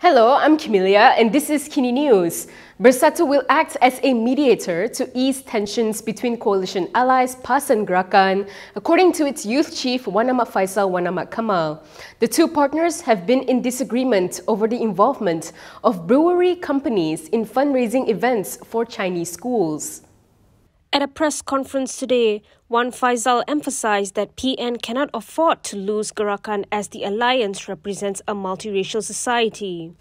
Hello, I'm Camelia and this is Kini News. Bersatu will act as a mediator to ease tensions between coalition allies PAS and Gerakan, according to its youth chief Wan Fayshal Kamal. The two partners have been in disagreement over the involvement of brewery companies in fundraising events for Chinese schools. At a press conference today, Wan Fayshal emphasized that PN cannot afford to lose Gerakan as the alliance represents a multiracial society.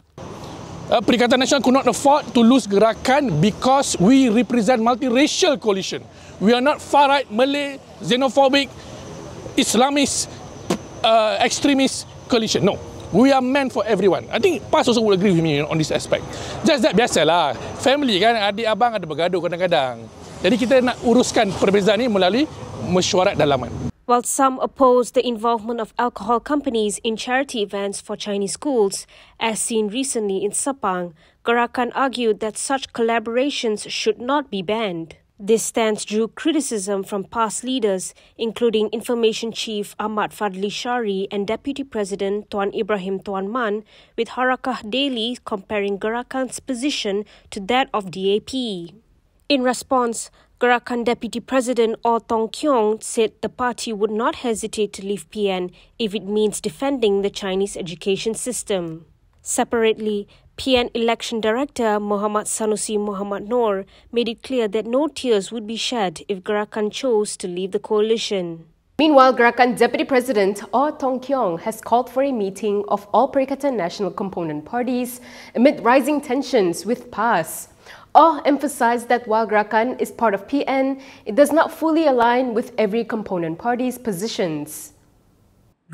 Perikatan Nasional could not afford to lose Gerakan because we represent multiracial coalition. We are not far-right, Malay, xenophobic, Islamist, extremist coalition. No, we are meant for everyone. I think PAS also will agree with me on this aspect. Just that biasalah, family kan, adik abang ada bergaduh kadang-kadang. Jadi kita nak uruskan perbezaan ini melalui mesyuarat dalaman. While some oppose the involvement of alcohol companies in charity events for Chinese schools, as seen recently in Sepang, Gerakan argued that such collaborations should not be banned. This stance drew criticism from PAS leaders, including Information Chief Ahmad and Deputy President Tuan Ibrahim Tuan Man, with Harakah Daily comparing Gerakan's position to that of DAP. In response, Gerakan Deputy President Tong Keong said the party would not hesitate to leave PN if it means defending the Chinese education system. Separately, PN Election Director Muhammad Sanusi Muhammad Noor made it clear that no tears would be shed if Gerakan chose to leave the coalition. Meanwhile, Gerakan Deputy President Tong Keong has called for a meeting of all Perikatan Nasional component parties amid rising tensions with PAS. Emphasized that while Gerakan is part of PN, it does not fully align with every component party's positions.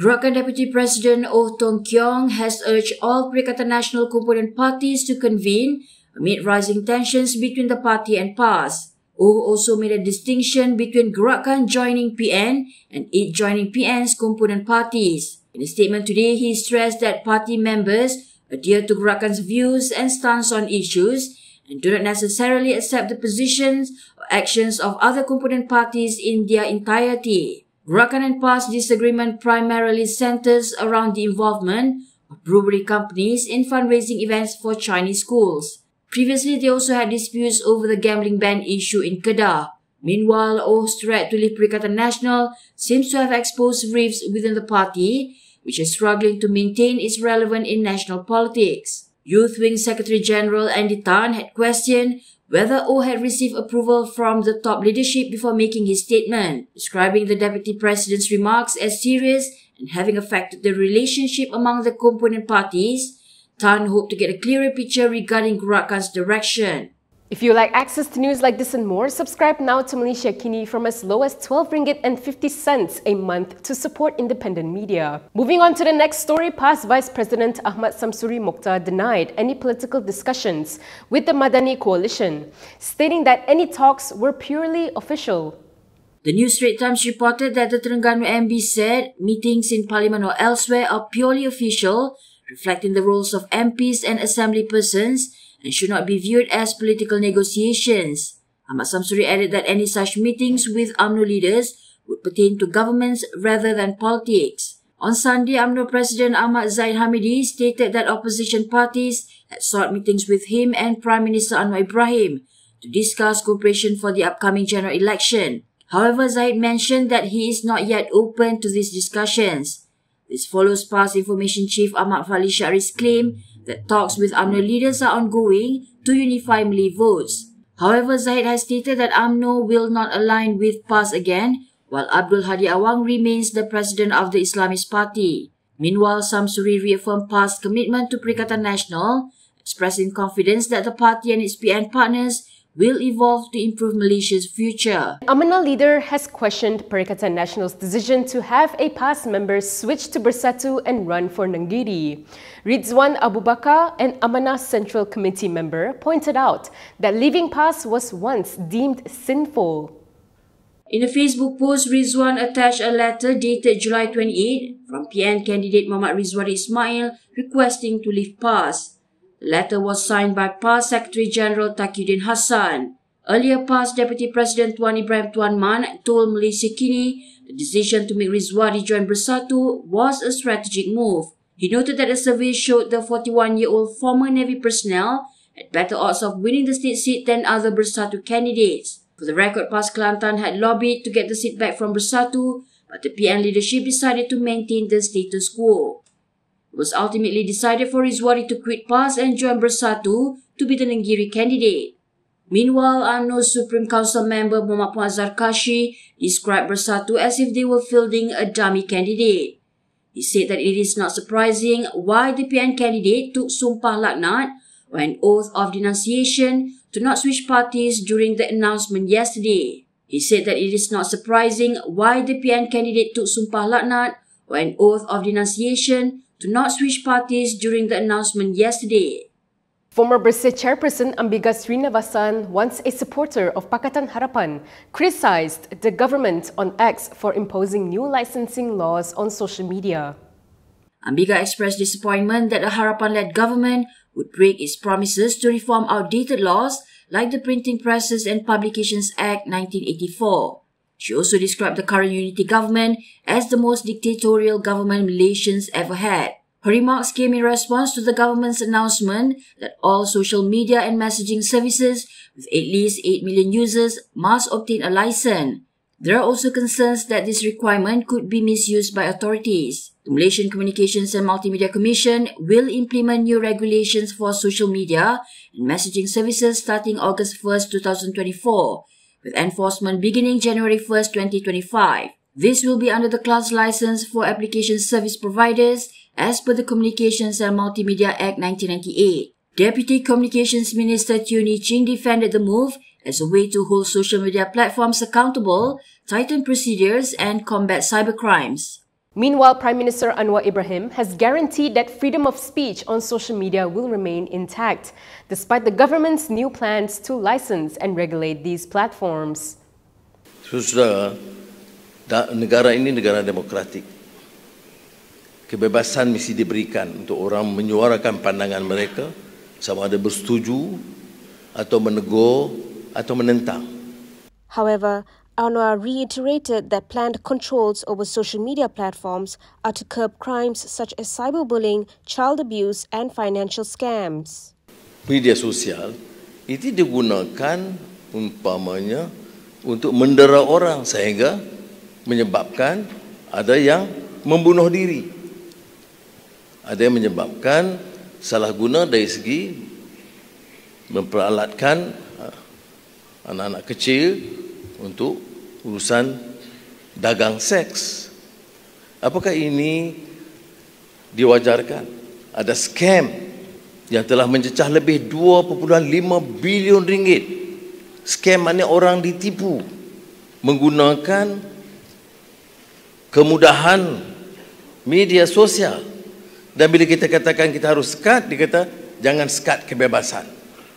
Gerakan Deputy President Tong Keong has urged all Perikatan Nasional component parties to convene amid rising tensions between the party and PAS. Also made a distinction between Gerakan joining PN and it joining PN's component parties. In a statement today, he stressed that party members adhere to Gerakan's views and stance on issues and do not necessarily accept the positions or actions of other component parties in their entirety. Gerakan and PAS disagreement primarily centers around the involvement of brewery companies in fundraising events for Chinese schools. Previously, they also had disputes over the gambling ban issue in Kedah. Meanwhile, Oh's threat to leave Perikatan Nasional seems to have exposed rifts within the party, which is struggling to maintain its relevance in national politics. Youth Wing Secretary General Andy Tan had questioned whether had received approval from the top leadership before making his statement, describing the Deputy President's remarks as serious and having affected the relationship among the component parties. Tan hoped to get a clearer picture regarding Gerakan's direction. If you like access to news like this and more, subscribe now to Malaysia Kini from as low as RM12.50 a month to support independent media. Moving on to the next story, PAS Vice President Ahmad Mokhtar denied any political discussions with the Madani coalition, stating that any talks were purely official. The New Straits Times reported that the Terengganu MB said meetings in Parliament or elsewhere are purely official, reflecting the roles of MPs and assembly persons, and should not be viewed as political negotiations. Ahmad Samsuri added that any such meetings with UMNO leaders would pertain to governments rather than politics. On Sunday, UMNO President Ahmad Zahid Hamidi stated that opposition parties had sought meetings with him and Prime Minister Anwar Ibrahim to discuss cooperation for the upcoming general election. However, Zahid mentioned that he is not yet open to these discussions. This follows PAS Information Chief Ahmad Fayhsal's claim that talks with UMNO leaders are ongoing to unify Malay votes. However, Zahid has stated that UMNO will not align with PAS again, while Abdul Hadi Awang remains the president of the Islamist Party. Meanwhile, Samsuri reaffirmed PAS' commitment to Perikatan Nasional, expressing confidence that the party and its PN partners will evolve to improve Malaysia's future. UMNO leader has questioned Perikatan Nasional's decision to have a PAS member switch to Bersatu and run for Negeri. Rizwan Abu Bakar, an UMNO Central Committee member, pointed out that leaving PAS was once deemed sinful. In a Facebook post, Rizwan attached a letter dated July 28 from PN candidate Muhammad Rizwan Ismail requesting to leave PAS. The letter was signed by PAS Secretary General Taqiyuddin Hassan. Earlier, PAS Deputy President Tuan Ibrahim Tuan Man told Malaysia Kini the decision to make Rizwan join Bersatu was a strategic move. He noted that a survey showed the 41-year-old former Navy personnel had better odds of winning the state seat than other Bersatu candidates. For the record, PAS Kelantan had lobbied to get the seat back from Bersatu, but the PN leadership decided to maintain the status quo. It was ultimately decided for Rizwari to quit PAS and join Bersatu to be the Nenggiri candidate. Meanwhile, UMNO Supreme Council member Muhammad Muazzar Kashi described Bersatu as if they were fielding a dummy candidate. He said that it is not surprising why the PN candidate took Sumpah Laknat or an oath of denunciation to not switch parties during the announcement yesterday. He said that it is not surprising why the PN candidate took Sumpah Laknat or an oath of denunciation to not switch parties during the announcement yesterday. Former Bersih chairperson Ambiga Srinivasan, once a supporter of Pakatan Harapan, criticized the government on X for imposing new licensing laws on social media. Ambiga expressed disappointment that the Harapan-led government would break its promises to reform outdated laws like the Printing Presses and Publications Act 1984. She also described the current unity government as the most dictatorial government Malaysians ever had. Her remarks came in response to the government's announcement that all social media and messaging services with at least 8 million users must obtain a license. There are also concerns that this requirement could be misused by authorities. The Malaysian Communications and Multimedia Commission will implement new regulations for social media and messaging services starting August 1, 2024, with enforcement beginning January 1, 2025. This will be under the class license for application service providers as per the Communications and Multimedia Act 1998. Deputy Communications Minister Teo Nee Ching defended the move as a way to hold social media platforms accountable, tighten procedures and combat cybercrimes. Meanwhile, Prime Minister Anwar Ibrahim has guaranteed that freedom of speech on social media will remain intact, despite the government's new plans to license and regulate these platforms. Saudara, negara ini negara demokratik. Kebebasan mesti diberikan untuk orang menyuarakan pandangan mereka, sama ada bersetuju atau menegur atau menentang. However, Anwar reiterated that planned controls over social media platforms are to curb crimes such as cyberbullying, child abuse and financial scams. Media sosial itu digunakan umpamanya untuk mendera orang sehingga menyebabkan ada yang membunuh diri. Ada yang menyebabkan salah guna dari segi memperalatkan anak-anak kecil untuk urusan dagang seks. Apakah ini diwajarkan? Ada scam yang telah mencecah lebih 2.5 bilion ringgit. Scam maknanya orang ditipu menggunakan kemudahan media sosial. Dan bila kita katakan kita harus skat, dia kata jangan skat kebebasan.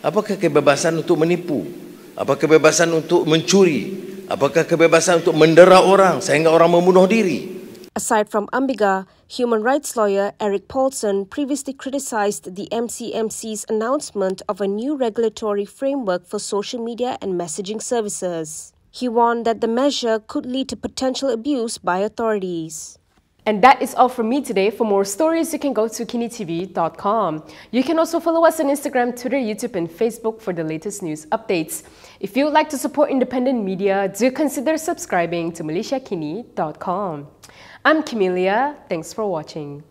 Apakah kebebasan untuk menipu? Apakah kebebasan untuk mencuri? Apakah kebebasan untuk mendera orang sehingga orang membunuh diri? Aside from Ambiga, human rights lawyer Eric Paulson previously criticized the MCMC's announcement of a new regulatory framework for social media and messaging services. He warned that the measure could lead to potential abuse by authorities. And that is all from me today. For more stories, you can go to Kinitv.com. You can also follow us on Instagram, Twitter, YouTube, and Facebook for the latest news updates. If you would like to support independent media, do consider subscribing to MalaysiaKini.com. I'm Camelia. Thanks for watching.